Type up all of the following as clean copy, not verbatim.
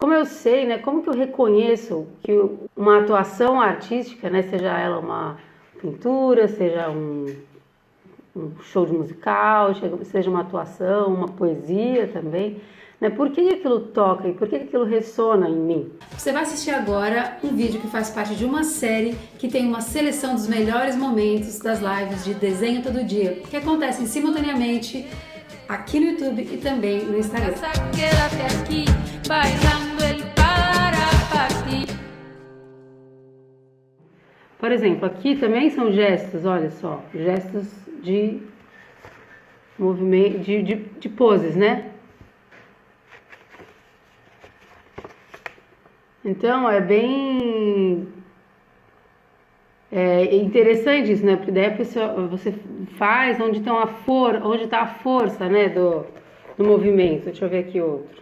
Como eu sei, né? Como que eu reconheço que uma atuação artística, né? Seja ela uma pintura, seja um show de musical, seja uma atuação, uma poesia também, né? Por que aquilo toca e por que aquilo ressona em mim? Você vai assistir agora um vídeo que faz parte de uma série que tem uma seleção dos melhores momentos das lives de Desenho Todo Dia, que acontecem simultaneamente aqui no YouTube e também no Instagram. Por exemplo, aqui também são gestos, olha só, gestos de movimento, de poses, né? Então é bem interessante isso, né? Porque daí a pessoa, você faz onde está a força, né, do movimento. Deixa eu ver aqui outro.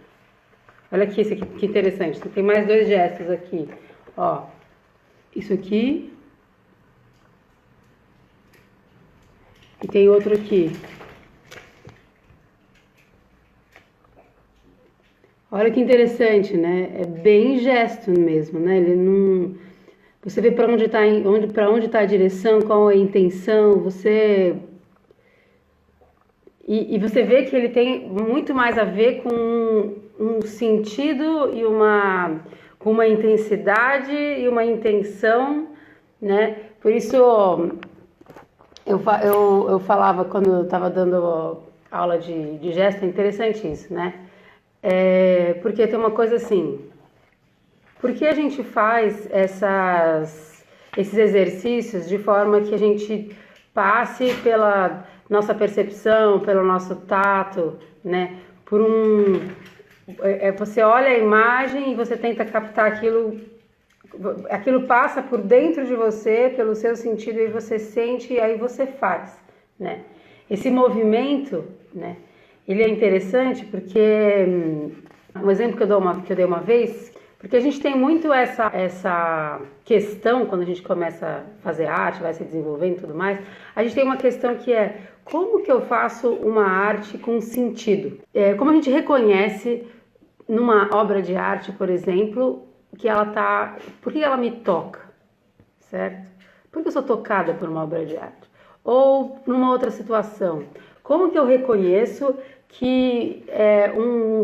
Olha aqui esse aqui, que interessante. Tem mais dois gestos aqui. Ó, isso aqui. E tem outro aqui. Olha que interessante, né? É bem gesto mesmo, né? Ele não. Você vê para onde está a direção, qual é a intenção. E você vê que ele tem muito mais a ver com um sentido e com uma intensidade e uma intenção, né? Por isso eu falava quando eu estava dando aula de gesto, é interessante isso, né? Porque tem uma coisa assim, por que a gente faz esses exercícios de forma que a gente passe pela nossa percepção, pelo nosso tato, né? Você olha a imagem e você tenta captar aquilo passa por dentro de você, pelo seu sentido, e você sente e aí você faz, né? Esse movimento, né? Ele é interessante porque, um exemplo que eu dei uma vez, porque a gente tem muito essa questão, quando a gente começa a fazer arte, vai se desenvolvendo e tudo mais, a gente tem uma questão que é, como que eu faço uma arte com sentido? Como a gente reconhece numa obra de arte, por exemplo, por que ela me toca, certo? Por que eu sou tocada por uma obra de arte? Ou numa outra situação, como que eu reconheço que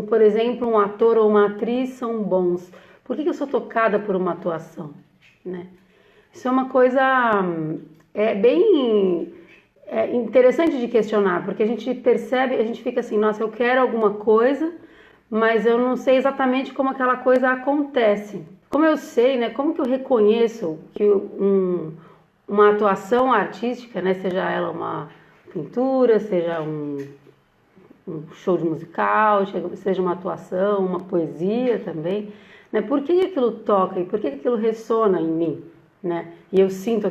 por exemplo, um ator ou uma atriz são bons? Por que eu sou tocada por uma atuação, né? Isso é uma coisa bem interessante de questionar, porque a gente percebe, a gente fica assim, nossa, eu quero alguma coisa, mas eu não sei exatamente como aquela coisa acontece. Como eu sei, né? Como que eu reconheço que uma atuação artística, né? Seja ela uma pintura, seja um show de musical, seja uma atuação, uma poesia também, né? Por que aquilo toca e por que aquilo ressona em mim, né? E eu sinto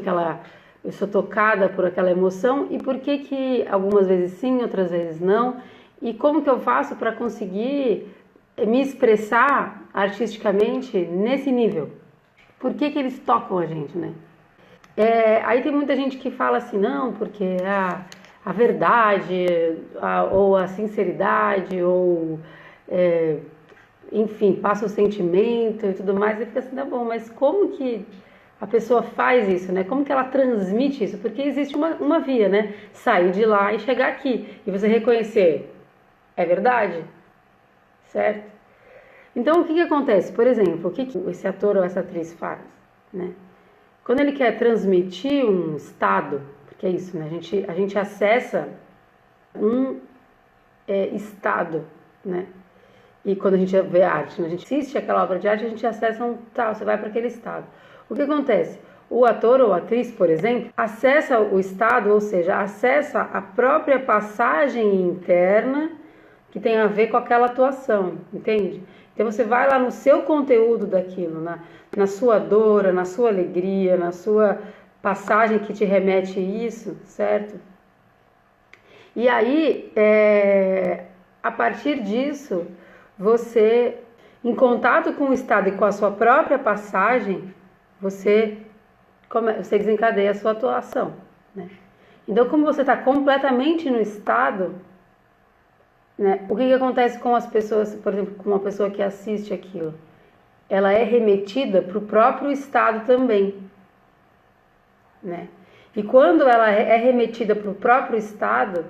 eu sou tocada por aquela emoção e por que algumas vezes sim, outras vezes não, e como que eu faço para conseguir me expressar artisticamente nesse nível? Por que eles tocam a gente, né? Aí tem muita gente que fala assim, não, porque a verdade, ou a sinceridade, ou enfim, passa o sentimento e tudo mais, e fica assim, tá bom, mas como que a pessoa faz isso, né? Como que ela transmite isso? Porque existe uma via, né? Sair de lá e chegar aqui, e você reconhecer, é verdade? Certo? Então, o que acontece? Por exemplo, o que esse ator ou essa atriz faz, né? Quando ele quer transmitir um estado, porque é isso, né? A gente acessa um estado, né? E quando a gente vê arte, né? A gente assiste aquela obra de arte, a gente acessa você vai para aquele estado. O que acontece? O ator ou atriz, por exemplo, acessa o estado, ou seja, acessa a própria passagem interna que tem a ver com aquela atuação, entende? Então você vai lá no seu conteúdo daquilo, na sua dor, na sua alegria, na sua passagem que te remete a isso, certo? E aí, a partir disso, você, em contato com o estado e com a sua própria passagem, você desencadeia a sua atuação, né? Então, como você está completamente no estado, né, o que acontece com as pessoas, por exemplo, com uma pessoa que assiste aquilo? ela é remetida para o próprio Estado também, né? E quando ela é remetida para o próprio Estado,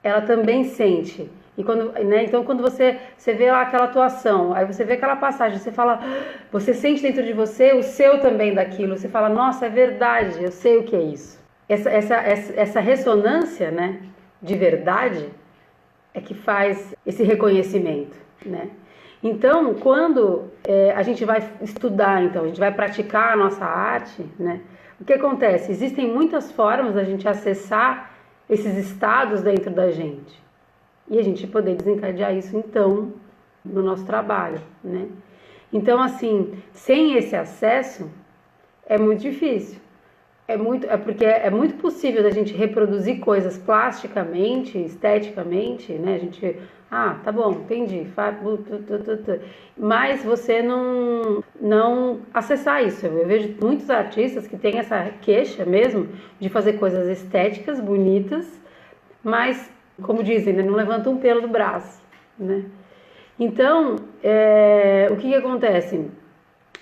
ela também sente. E quando, né, então quando você vê lá aquela atuação, aí você vê aquela passagem, você fala, você sente dentro de você o seu também daquilo, você fala, nossa, é verdade, eu sei o que é isso. Essa ressonância, né, de verdade é que faz esse reconhecimento, né? Então, quando a gente vai estudar, então, a gente vai praticar a nossa arte, né? O que acontece? Existem muitas formas da gente acessar esses estados dentro da gente. E a gente poder desencadear isso, então, no nosso trabalho, né? Então, assim, sem esse acesso, é muito difícil. Porque é muito possível da gente reproduzir coisas plasticamente, esteticamente, né? A gente, tá bom, entendi. Mas você não acessar isso. Eu vejo muitos artistas que têm essa queixa mesmo de fazer coisas estéticas, bonitas, mas, como dizem, né? Não levanta um pelo do braço, né? Então, o que acontece?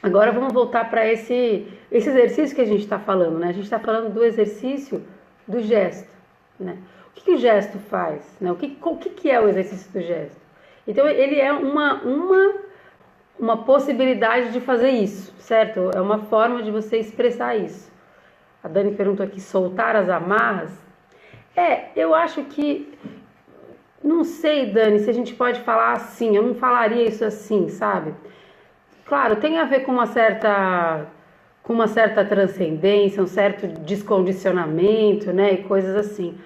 Agora vamos voltar para esse exercício que a gente está falando, né? A gente está falando do exercício do gesto, né? O que o gesto faz, né? O que é o exercício do gesto? Então ele é uma possibilidade de fazer isso, certo? É uma forma de você expressar isso. A Dani perguntou aqui, soltar as amarras. Eu acho que, não sei, Dani, se a gente pode falar assim, eu não falaria isso assim, sabe? Claro, tem a ver com uma certa transcendência, um certo descondicionamento, né, e coisas assim.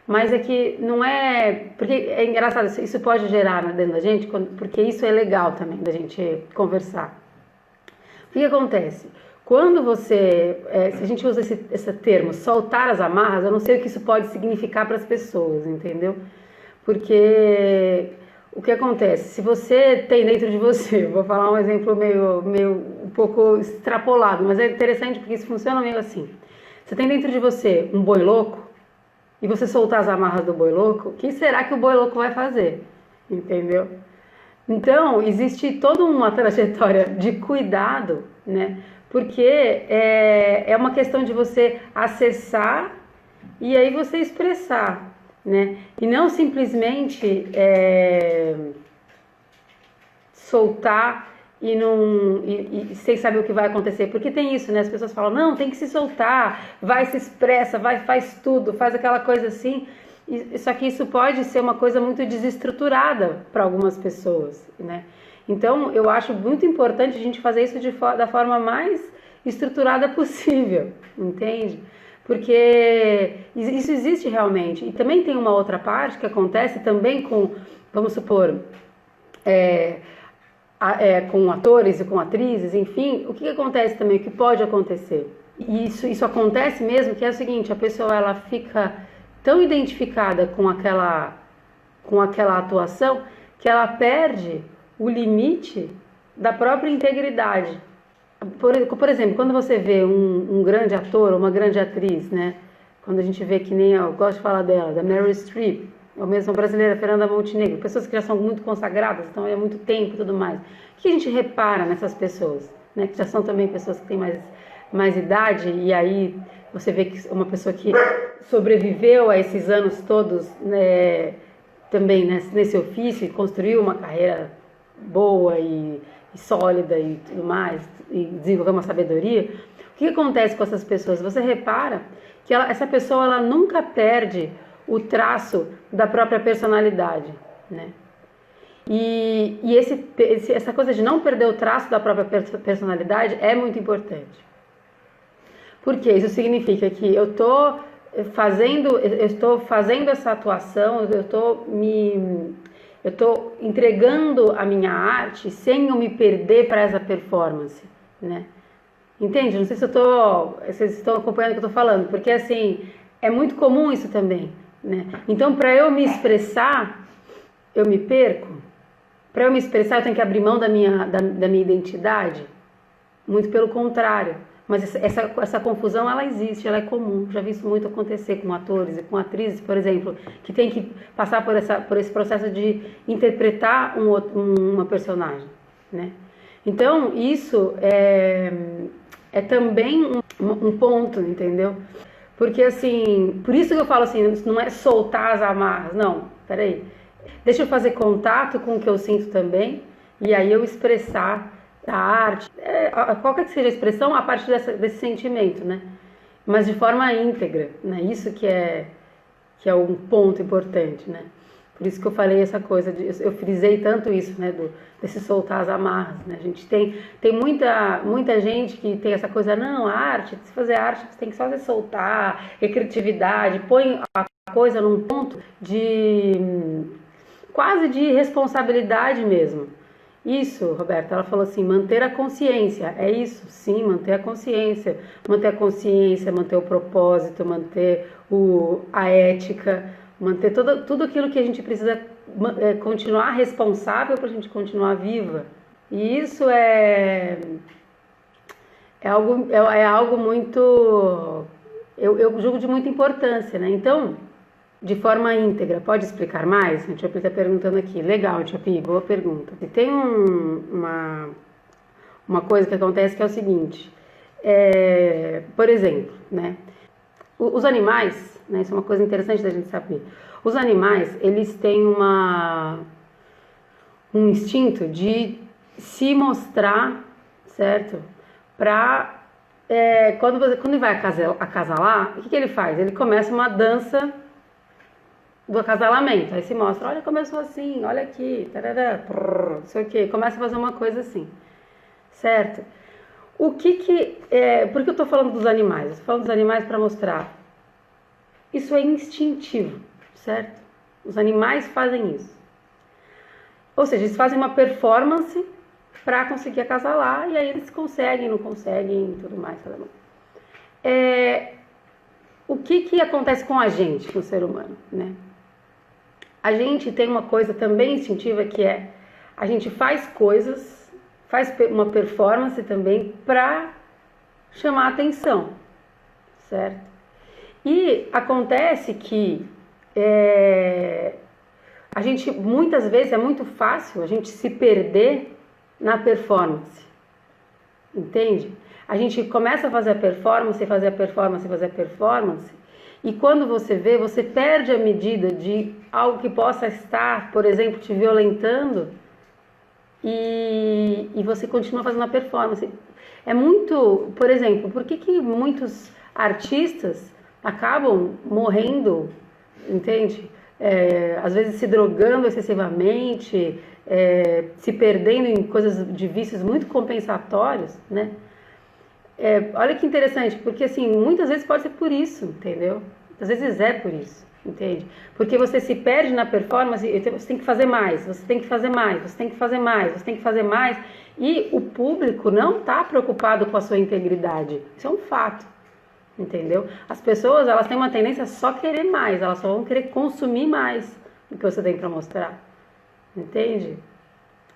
Mas é que não é... Porque é engraçado, isso pode gerar dentro da gente, porque isso é legal também, da gente conversar. O que acontece? Quando você... se a gente usa esse termo, soltar as amarras, eu não sei o que isso pode significar para as pessoas, entendeu? Porque... O que acontece? Se você tem dentro de você, vou falar um exemplo meio um pouco extrapolado, mas é interessante porque isso funciona meio assim. Você tem dentro de você um boi louco e você soltar as amarras do boi louco, o que será que o boi louco vai fazer? Entendeu? Então, existe toda uma trajetória de cuidado, né? Porque é uma questão de você acessar e aí você expressar, né? E não simplesmente soltar e sem saber o que vai acontecer, porque tem isso, né? As pessoas falam, não, tem que se soltar, vai, se expressa, vai, faz tudo, faz aquela coisa assim, só que isso pode ser uma coisa muito desestruturada para algumas pessoas, né? Então eu acho muito importante a gente fazer isso da forma mais estruturada possível, entende? Porque isso existe realmente. E também tem uma outra parte que acontece também com, vamos supor, com atores e com atrizes, enfim. O que acontece também, o que pode acontecer? E isso acontece mesmo, que é o seguinte, a pessoa ela fica tão identificada com aquela atuação que ela perde o limite da própria integridade. Por exemplo, quando você vê um grande ator ou uma grande atriz, né? Quando a gente vê que nem eu gosto de falar dela, da Meryl Streep, ou mesmo a brasileira Fernanda Montenegro, pessoas que já são muito consagradas, estão há muito tempo e tudo mais. O que a gente repara nessas pessoas, né? Que já são também pessoas que têm mais idade, e aí você vê que uma pessoa que sobreviveu a esses anos todos, né, também nesse ofício e construiu uma carreira boa e sólida e tudo mais, e desenvolver uma sabedoria. O que acontece com essas pessoas? Você repara que essa pessoa ela nunca perde o traço da própria personalidade, né? E essa coisa de não perder o traço da própria personalidade é muito importante. Porque isso significa que eu estou fazendo essa atuação, eu estou entregando a minha arte sem eu me perder para essa performance, né? Entende? Não sei se vocês estão acompanhando o que eu estou falando, porque assim, é muito comum isso também, né? Então, para eu me expressar, eu me perco. Para eu me expressar, eu tenho que abrir mão da minha identidade? Muito pelo contrário. Mas essa confusão, ela existe, ela é comum. Já vi isso muito acontecer com atores e com atrizes, por exemplo, que tem que passar por esse processo de interpretar uma personagem, né? Então, isso é também um ponto, entendeu? Porque, assim, por isso que eu falo assim, não é soltar as amarras, não, peraí. Deixa eu fazer contato com o que eu sinto também, e aí eu expressar a arte, qualquer que seja a expressão, a partir desse sentimento, né? Mas de forma íntegra, né? Isso que é um ponto importante, né? Por isso que eu falei essa coisa, eu frisei tanto isso, né? Desse soltar as amarras, né? A gente tem muita gente que tem essa coisa, não, a arte, se fazer arte, você tem que só se soltar, e criatividade, põe a coisa num ponto quase de responsabilidade mesmo. Isso, Roberta, ela falou assim, manter a consciência, é isso? Sim, manter a consciência, manter o propósito, manter a ética, manter tudo aquilo que a gente precisa continuar responsável para a gente continuar viva. E isso é algo muito, eu julgo de muita importância, né? Então, de forma íntegra, pode explicar mais? A Tia Pi está perguntando aqui. Legal, Tia Pi, boa pergunta. E tem uma coisa que acontece que é o seguinte, por exemplo, né? Os animais, né? Isso é uma coisa interessante da gente saber. Os animais, eles têm um instinto de se mostrar, certo? Quando ele vai acasalar, o que ele faz? Ele começa uma dança do acasalamento, aí se mostra, olha como eu sou assim, olha aqui, tarará, não sei o que, começa a fazer uma coisa assim, certo? Por que eu tô falando dos animais? Eu tô falando dos animais para mostrar, isso é instintivo, certo? Os animais fazem isso, ou seja, eles fazem uma performance para conseguir acasalar, e aí eles conseguem, não conseguem, tudo mais, o que acontece com a gente, com o ser humano, né? A gente tem uma coisa também instintiva que a gente faz coisas, faz uma performance também para chamar a atenção, certo? E acontece que a gente, muitas vezes, é muito fácil a gente se perder na performance, entende? A gente começa a fazer a performance, e quando você vê, você perde a medida de algo que possa estar, por exemplo, te violentando e você continua fazendo a performance. É muito, por exemplo, por que muitos artistas acabam morrendo, entende? Às vezes se drogando excessivamente, se perdendo em coisas de vícios muito compensatórios, né? Olha que interessante, porque assim, muitas vezes pode ser por isso, entendeu? Às vezes é por isso, entende? Porque você se perde na performance, você tem que fazer mais, você tem que fazer mais, você tem que fazer mais, você tem que fazer mais, e o público não está preocupado com a sua integridade, isso é um fato, entendeu? As pessoas, elas têm uma tendência a só querer mais, elas só vão querer consumir mais do que você tem para mostrar, entende?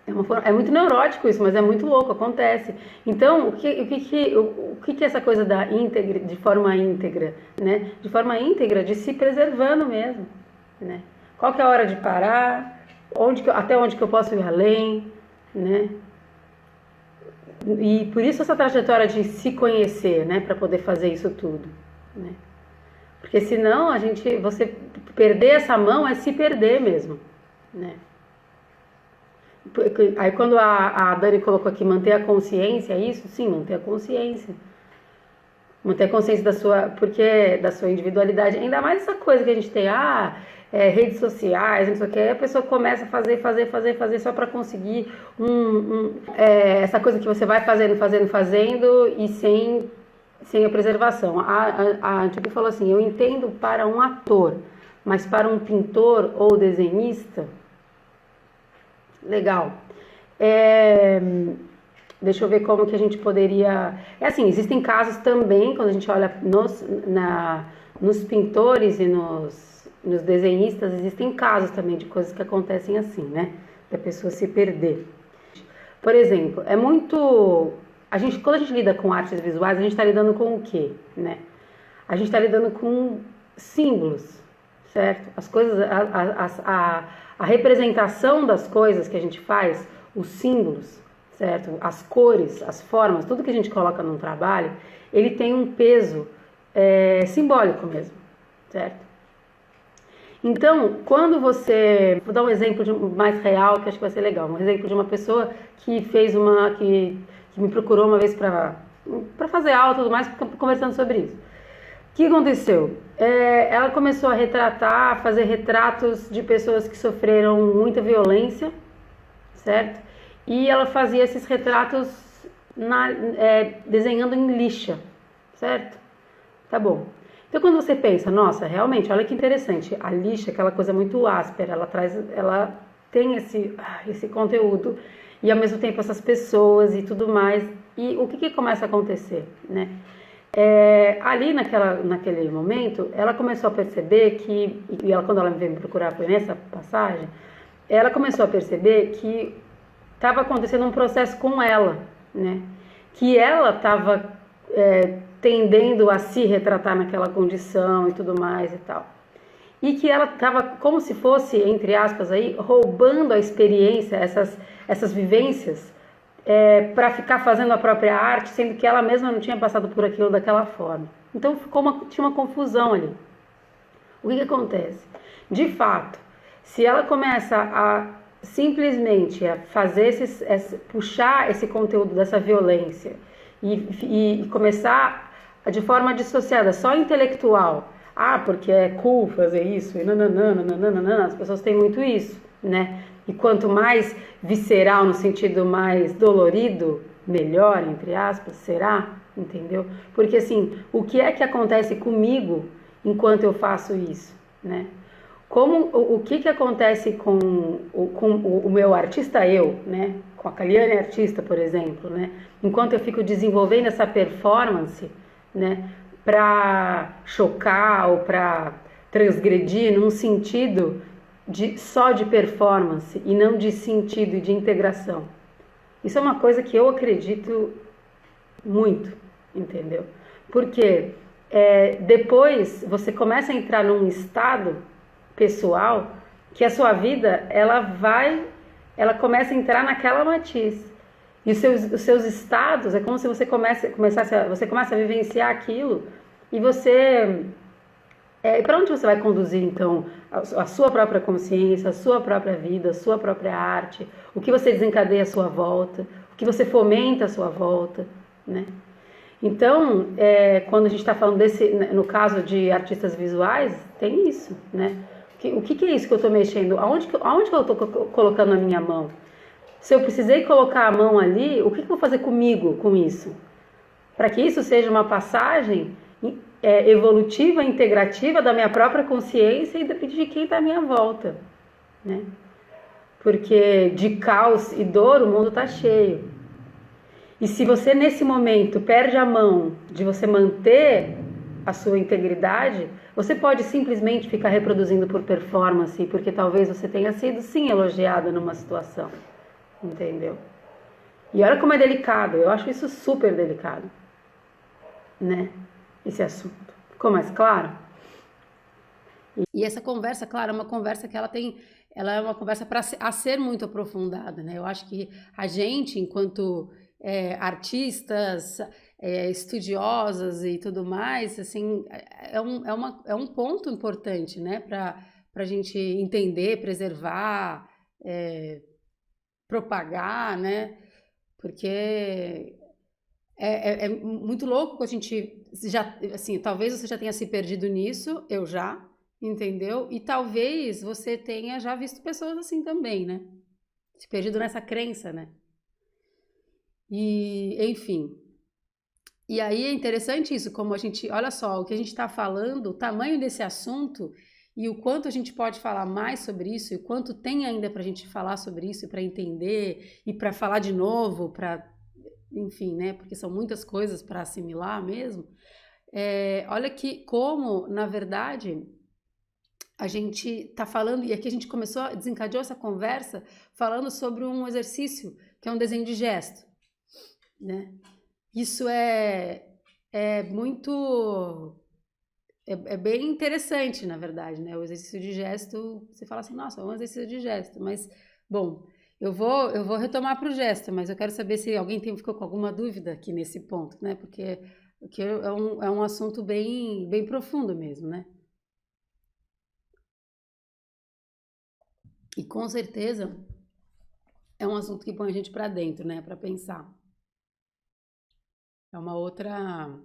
É muito neurótico isso, mas é muito louco, acontece. Então, o que é essa coisa de forma íntegra, né? De forma íntegra, de se preservando mesmo, né? Qual que é a hora de parar? Até onde que eu posso ir além, né? E por isso essa trajetória de se conhecer, né? Para poder fazer isso tudo, né? Porque senão você perder essa mão é se perder mesmo, né? Aí quando a Dani colocou aqui manter a consciência, é isso? Sim, manter a consciência. Manter a consciência da sua individualidade. Ainda mais essa coisa que a gente tem, redes sociais, não sei o que, aí a pessoa começa a fazer só para conseguir essa coisa que você vai fazendo e sem a preservação. A Tia Pi falou assim, eu entendo para um ator, mas para um pintor ou desenhista, legal. Deixa eu ver como que a gente poderia... assim, existem casos também, quando a gente olha nos pintores e nos desenhistas, existem casos também de coisas que acontecem assim, né? Da pessoa se perder. Por exemplo, quando a gente lida com artes visuais, a gente está lidando com o quê, né? A gente está lidando com símbolos, certo? As coisas, a representação das coisas que a gente faz, os símbolos, certo? As cores, as formas, tudo que a gente coloca num trabalho, ele tem um peso simbólico mesmo, certo? Então, quando você... Vou dar um exemplo mais real, que acho que vai ser legal. Um exemplo de uma pessoa que fez que me procurou uma vez para fazer aula e tudo mais, conversando sobre isso. O que aconteceu? Ela começou a fazer retratos de pessoas que sofreram muita violência, certo? E ela fazia esses retratos desenhando em lixa, certo? Tá bom. Então quando você pensa, nossa, realmente, olha que interessante, a lixa, aquela coisa muito áspera, ela tem esse conteúdo e ao mesmo tempo essas pessoas e tudo mais. E o que começa a acontecer, né? Ali naquele momento, ela começou a perceber quando ela veio me procurar, foi nessa passagem, ela começou a perceber que estava acontecendo um processo com ela, né? Que ela estava tendendo a se retratar naquela condição e tudo mais e tal. E que ela estava como se fosse, entre aspas, aí, roubando a experiência, essas vivências, para ficar fazendo a própria arte, sendo que ela mesma não tinha passado por aquilo daquela forma. Então tinha uma confusão ali. O que acontece? De fato, se ela começa a simplesmente fazer puxar esse conteúdo dessa violência e começar de forma dissociada, só intelectual, porque é cool fazer isso, e nananana, as pessoas têm muito isso, né? E quanto mais visceral, no sentido mais dolorido, melhor, entre aspas, será, entendeu? Porque assim, o que é que acontece comigo enquanto eu faço isso, né? O que acontece com o meu artista eu, né? Com a Kaliane artista, por exemplo, né? Enquanto eu fico desenvolvendo essa performance, né? Para chocar ou para transgredir num sentido só de performance e não de sentido e de integração. Isso é uma coisa que eu acredito muito, entendeu? Porque depois você começa a entrar num estado pessoal que a sua vida ela começa a entrar naquela matiz. E os seus estados é como se você começa a vivenciar aquilo e você para onde você vai conduzir então a sua própria consciência, a sua própria vida, a sua própria arte, o que você desencadeia à sua volta, o que você fomenta à sua volta, né? Então, quando a gente está falando no caso de artistas visuais, tem isso, né? O que é isso que eu estou mexendo? Aonde que eu estou colocando a minha mão? Se eu precisei colocar a mão ali, o que eu vou fazer comigo com isso? Para que isso seja uma passagem evolutiva, integrativa da minha própria consciência e de quem está à minha volta, né? Porque de caos e dor o mundo está cheio. E se você nesse momento perde a mão de você manter a sua integridade, você pode simplesmente ficar reproduzindo por performance, porque talvez você tenha sido sim elogiada numa situação, entendeu? E olha como é delicado, eu acho isso super delicado, né? Esse assunto. Ficou mais claro? E essa conversa, claro, é uma conversa que ela é uma conversa a ser muito aprofundada, né? Eu acho que a gente, enquanto artistas, estudiosas e tudo mais, assim, é um ponto importante, né? Para a gente entender, preservar, propagar, né? Porque é muito louco que a gente já, assim, talvez você já tenha se perdido nisso, eu já, entendeu? E talvez você tenha já visto pessoas assim também, né? Se perdido nessa crença, né? E, enfim. E aí é interessante isso, como a gente, olha só, o que a gente está falando, o tamanho desse assunto e o quanto a gente pode falar mais sobre isso e o quanto tem ainda para a gente falar sobre isso, para entender e para falar de novo, para, enfim, né? Porque são muitas coisas para assimilar mesmo. Olha que como, na verdade, a gente está falando, e aqui a gente desencadeou essa conversa falando sobre um exercício que é um desenho de gesto, né? Isso é muito... É bem interessante, na verdade, né? O exercício de gesto, você fala assim, nossa, é um exercício de gesto, mas, bom, eu vou retomar para o gesto, mas eu quero saber se alguém ficou com alguma dúvida aqui nesse ponto, né? Porque é um assunto bem, bem profundo mesmo, né? E com certeza é um assunto que põe a gente para dentro, né? Para pensar. É uma outra,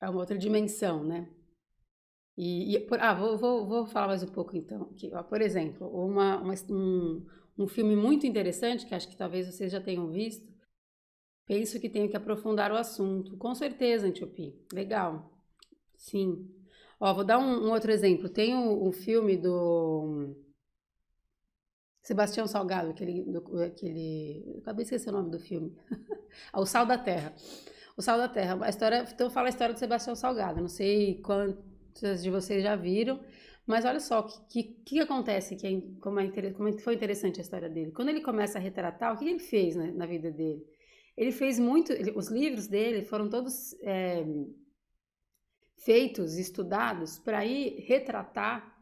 é uma outra dimensão, né? Vou falar mais um pouco então. Aqui, ó, por exemplo, um filme muito interessante, que acho que talvez vocês já tenham visto, penso que tenho que aprofundar o assunto. Com certeza, Antiopi. Legal. Sim. Ó, vou dar um outro exemplo. Tem um filme do Sebastião Salgado, eu acabei de esquecer o nome do filme. O Sal da Terra. O Sal da Terra. A história, então fala a história do Sebastião Salgado. Não sei quantos de vocês já viram, mas olha só o que acontece, como foi interessante a história dele. Quando ele começa a retratar, o que ele fez na vida dele? Ele fez muito. Os livros dele foram todos feitos, estudados, para ir retratar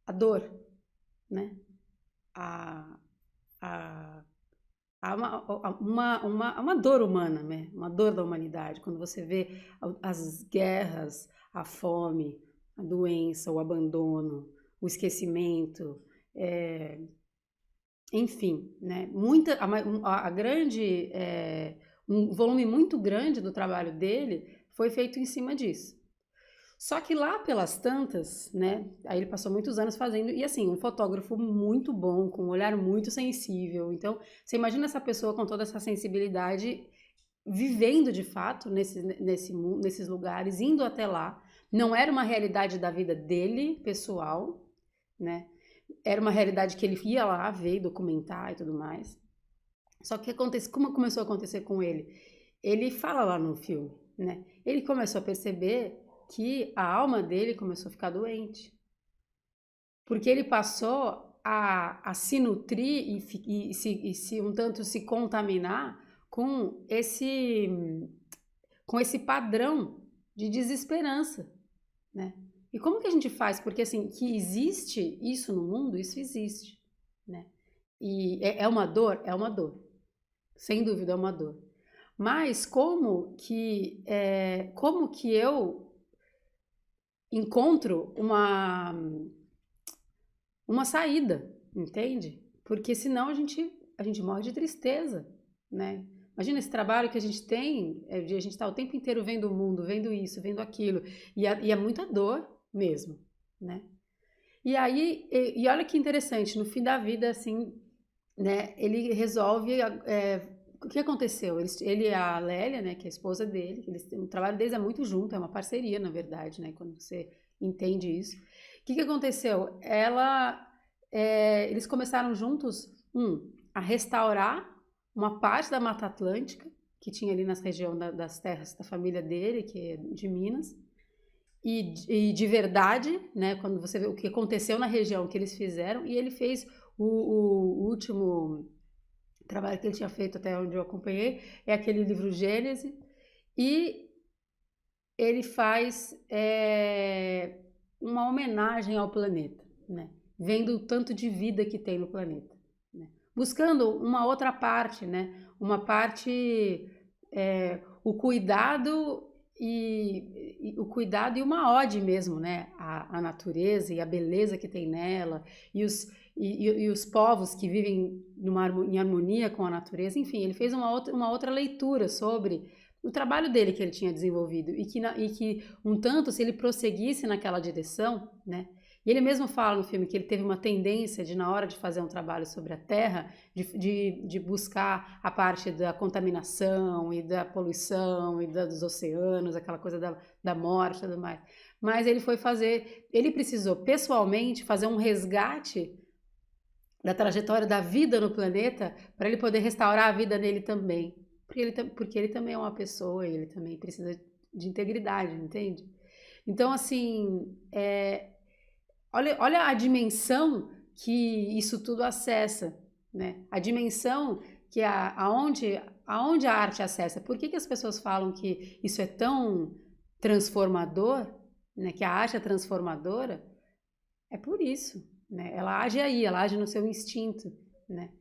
a dor, né? Há uma dor humana, né? Uma dor da humanidade. Quando você vê as guerras, a fome, a doença, o abandono, o esquecimento, enfim, né? Um volume muito grande do trabalho dele foi feito em cima disso. Só que lá pelas tantas, né? Aí ele passou muitos anos fazendo, e assim, um fotógrafo muito bom, com um olhar muito sensível. Então, você imagina essa pessoa com toda essa sensibilidade vivendo de fato nesses lugares, indo até lá. Não era uma realidade da vida dele, pessoal, né? Era uma realidade que ele ia lá ver e documentar e tudo mais. Só que como começou a acontecer com ele? Ele fala lá no filme, né? Ele começou a perceber que a alma dele começou a ficar doente. Porque ele passou a se nutrir e um tanto se contaminar com esse padrão de desesperança, né? E como que a gente faz? Porque assim, que existe isso no mundo, isso existe, né? E é uma dor? É uma dor. Sem dúvida é uma dor. Mas como que eu encontro uma saída, entende? Porque senão a gente morre de tristeza, né? Imagina esse trabalho que a gente tem, de a gente estar o tempo inteiro vendo o mundo, vendo isso, vendo aquilo, e é muita dor mesmo, né? E aí, olha que interessante, no fim da vida, assim, né, ele resolve, o que aconteceu? Ele e a Lélia, né, que é a esposa dele, o trabalho deles é muito junto, é uma parceria, na verdade, né, quando você entende isso. O que aconteceu? Eles começaram juntos, a restaurar uma parte da Mata Atlântica, que tinha ali na região das terras da família dele, que é de Minas, e de verdade, né, quando você vê o que aconteceu na região, o que eles fizeram, e ele fez o último trabalho que ele tinha feito, até onde eu acompanhei, é aquele livro Gênese, e ele faz uma homenagem ao planeta, né? Vendo o tanto de vida que tem no planeta, né? Buscando uma outra parte, né? Uma parte, o cuidado o cuidado e uma ode mesmo, né? A natureza e a beleza que tem nela, e os povos que vivem em harmonia com a natureza. Enfim, ele fez uma outra leitura sobre o trabalho dele que ele tinha desenvolvido e que um tanto, se ele prosseguisse naquela direção, né? E ele mesmo fala no filme que ele teve uma tendência de, na hora de fazer um trabalho sobre a Terra, de buscar a parte da contaminação e da poluição e dos oceanos, aquela coisa da morte e tudo mais. Mas ele precisou pessoalmente fazer um resgate da trajetória da vida no planeta para ele poder restaurar a vida nele também. Porque ele também é uma pessoa e ele também precisa de integridade, entende? Então, assim, olha a dimensão que isso tudo acessa, né? A dimensão que aonde a arte acessa. Por que as pessoas falam que isso é tão transformador, né? Que a arte é transformadora? É por isso. né? Ela age aí, ela age no seu instinto, né?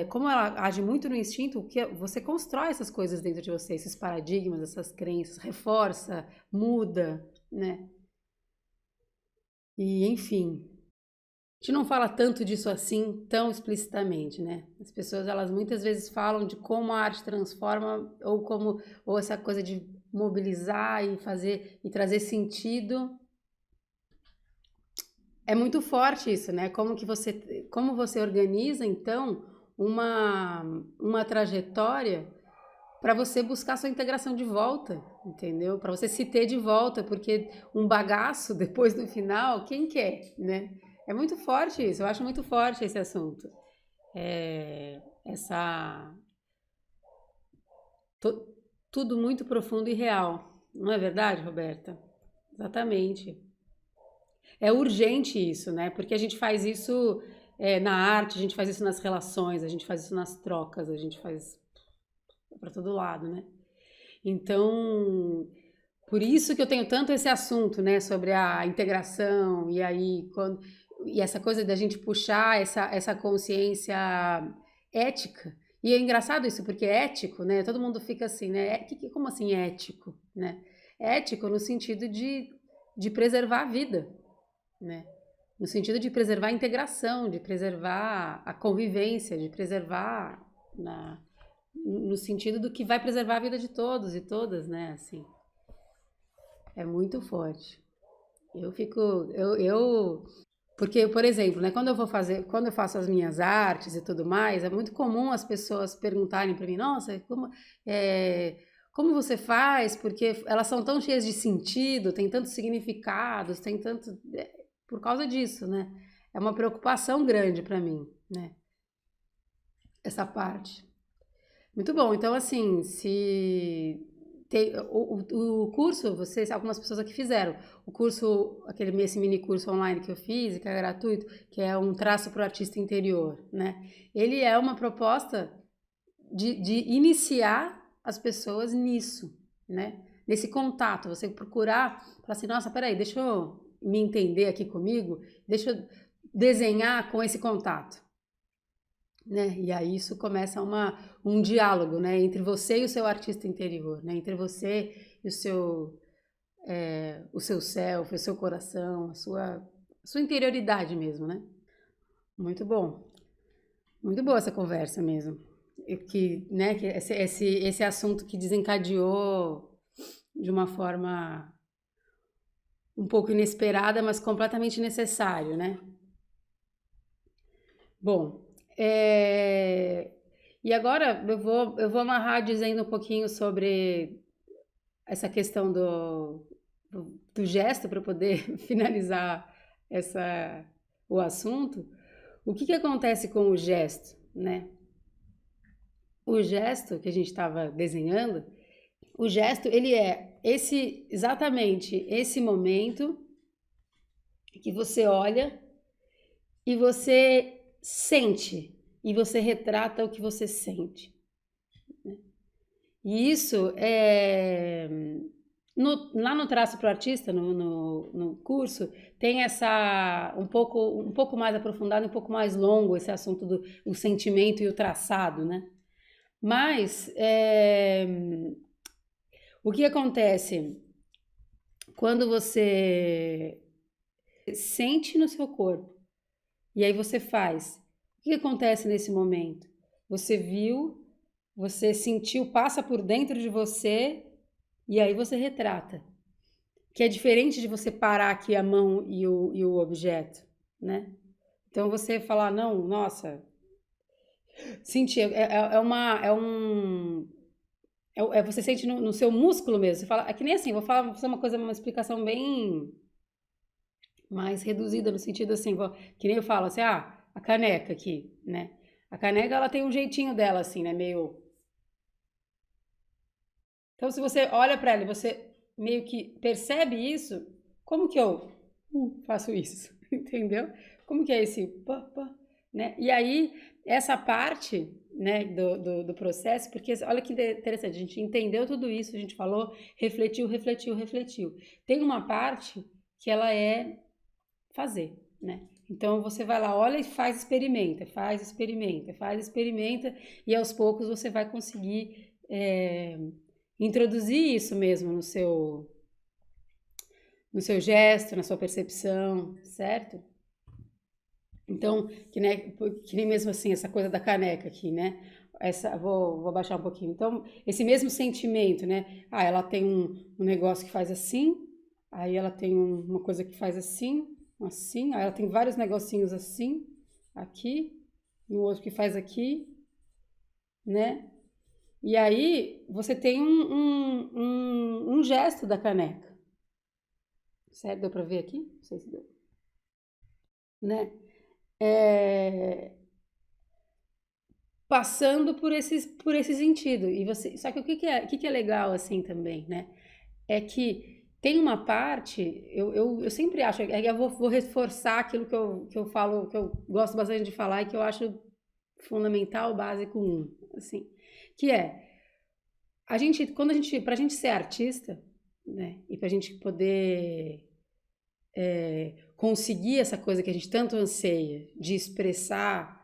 Como ela age muito no instinto, você constrói essas coisas dentro de você, esses paradigmas, essas crenças, reforça, muda, né? E, enfim, a gente não fala tanto disso assim, tão explicitamente, né? As pessoas, elas muitas vezes falam de como a arte transforma, ou essa coisa de mobilizar e fazer, e trazer sentido. É muito forte isso, né? Como você organiza, então, uma trajetória para você buscar sua integração de volta, entendeu? Para você se ter de volta, porque um bagaço depois no final, quem quer, né? É muito forte isso, eu acho muito forte esse assunto. Essa tudo muito profundo e real, não é verdade, Roberta? Exatamente. É urgente isso, né? Porque a gente faz isso na arte, a gente faz isso nas relações, a gente faz isso nas trocas, a gente faz para todo lado, né? Então, por isso que eu tenho tanto esse assunto, né, sobre a integração e essa coisa da gente puxar essa consciência ética. E é engraçado isso, porque é ético, né? Todo mundo fica assim, né? Como assim ético, né? Ético no sentido de preservar a vida, né? No sentido de preservar a integração, de preservar a convivência, de preservar no sentido do que vai preservar a vida de todos e todas, né? Assim, é muito forte. Eu fico, porque, por exemplo, né, quando eu faço as minhas artes e tudo mais, é muito comum as pessoas perguntarem para mim, nossa, como você faz? Porque elas são tão cheias de sentido, tem tantos significados, tem tanto, por causa disso, né? É uma preocupação grande para mim, né? Essa parte. Muito bom. Então, assim, se tem o curso, algumas pessoas aqui fizeram o curso, esse mini curso online que eu fiz, que é gratuito, que é um traço para o artista interior, né? Ele é uma proposta de iniciar as pessoas nisso, né? Nesse contato, você procurar, falar assim, nossa, peraí, deixa eu me entender aqui comigo, deixa eu desenhar com esse contato, né? E aí isso começa um diálogo, né? Entre você e o seu artista interior, né? Entre você e o seu self, o seu coração, a sua interioridade mesmo, né? Muito bom. Muito boa essa conversa mesmo. Que esse assunto que desencadeou de uma forma um pouco inesperada, mas completamente necessário, né? Bom, e agora eu vou amarrar dizendo um pouquinho sobre essa questão do gesto para poder finalizar o assunto. O que acontece com o gesto, né? O gesto que a gente estava desenhando, o gesto ele é exatamente esse momento que você olha e você sente, e você retrata o que você sente, né? E isso lá no Traço para o Artista, no curso, tem um pouco mais aprofundado, um pouco mais longo esse assunto do sentimento e o traçado, né? Mas o que acontece quando você sente no seu corpo e aí você faz? O que acontece nesse momento? Você viu, você sentiu, passa por dentro de você e aí você retrata. Que é diferente de você parar aqui a mão e o objeto, né? Então você falar, não, nossa, sentir, você sente no seu músculo mesmo. Você fala, é que nem assim, vou fazer uma explicação bem mais reduzida, no sentido assim, que nem eu falo assim, a caneca aqui, né? A caneca, ela tem um jeitinho dela, assim, né? Meio... Então, se você olha para ela e você meio que percebe isso, como que eu faço isso? Entendeu? Como que é esse né? E aí, essa parte, né, do processo, porque olha que interessante, a gente entendeu tudo isso, a gente falou, refletiu. Tem uma parte que ela é fazer, né? Então você vai lá, olha e faz, experimenta, faz, experimenta, faz, experimenta, e aos poucos você vai conseguir introduzir isso mesmo no seu gesto, na sua percepção, certo? Então, que nem mesmo assim, essa coisa da caneca aqui, né? Vou abaixar um pouquinho. Então, esse mesmo sentimento, né? Ah, ela tem um negócio que faz assim, aí ela tem uma coisa que faz assim, assim, aí ela tem vários negocinhos assim, aqui, e um outro que faz aqui, né? E aí você tem um gesto da caneca. Certo? Deu pra ver aqui? Não sei se deu. Né? Passando por esse sentido. E você, só que o que é legal assim também, né? É que tem uma parte, eu sempre acho, eu vou reforçar aquilo que eu falo, que eu gosto bastante de falar e que eu acho fundamental, básico, assim, que é pra gente ser artista, né? E pra gente poder conseguir essa coisa que a gente tanto anseia de expressar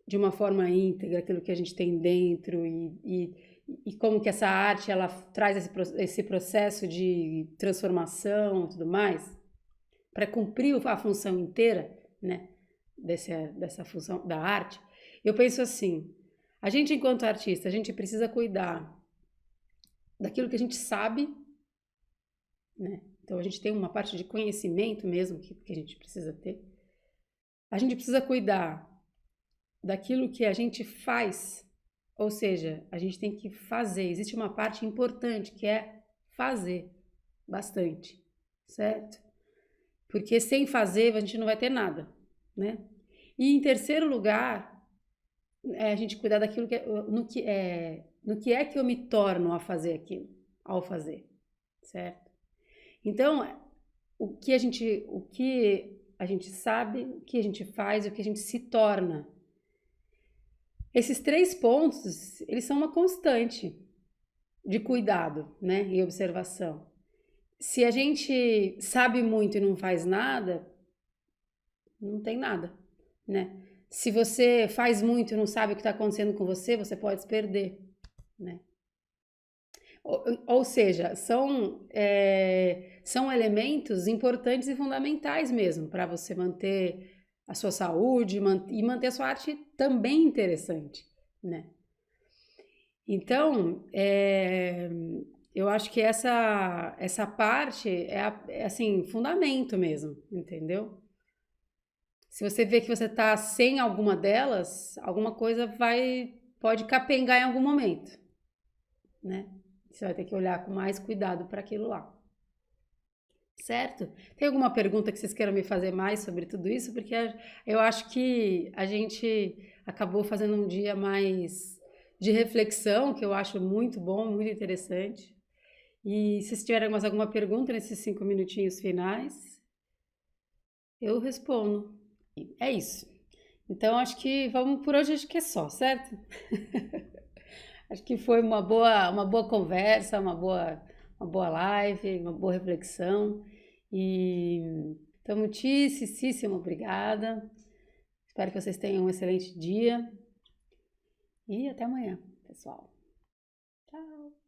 de uma forma íntegra aquilo que a gente tem dentro e como que essa arte ela traz esse processo de transformação e tudo mais, para cumprir a função inteira, né, dessa função da arte, eu penso assim, a gente enquanto artista, a gente precisa cuidar daquilo que a gente sabe, né? Então a gente tem uma parte de conhecimento mesmo que a gente precisa ter. A gente precisa cuidar daquilo que a gente faz, ou seja, a gente tem que fazer. Existe uma parte importante que é fazer bastante, certo? Porque sem fazer a gente não vai ter nada, né? E em terceiro lugar, a gente cuidar daquilo no que é que eu me torno a fazer aquilo, ao fazer, certo? Então, o que a gente sabe, o que a gente faz, o que a gente se torna. Esses 3 pontos, eles são uma constante de cuidado, né, e observação. Se a gente sabe muito e não faz nada, não tem nada, né? Se você faz muito e não sabe o que está acontecendo com você, você pode se perder, né? Ou seja, são elementos importantes e fundamentais mesmo para você manter a sua saúde e manter a sua arte também interessante, né? Então, eu acho que essa parte é assim, fundamento mesmo, entendeu? Se você vê que você está sem alguma delas, alguma coisa pode capengar em algum momento, né? Você vai ter que olhar com mais cuidado para aquilo lá. Certo? Tem alguma pergunta que vocês queiram me fazer mais sobre tudo isso? Porque eu acho que a gente acabou fazendo um dia mais de reflexão, que eu acho muito bom, muito interessante. E se vocês tiverem mais alguma pergunta nesses 5 minutinhos finais, eu respondo. É isso. Então, acho que vamos por hoje, acho que é só, certo? Acho que foi uma boa conversa, uma boa live, uma boa reflexão. E então, muitíssimo obrigada. Espero que vocês tenham um excelente dia. E até amanhã, pessoal. Tchau!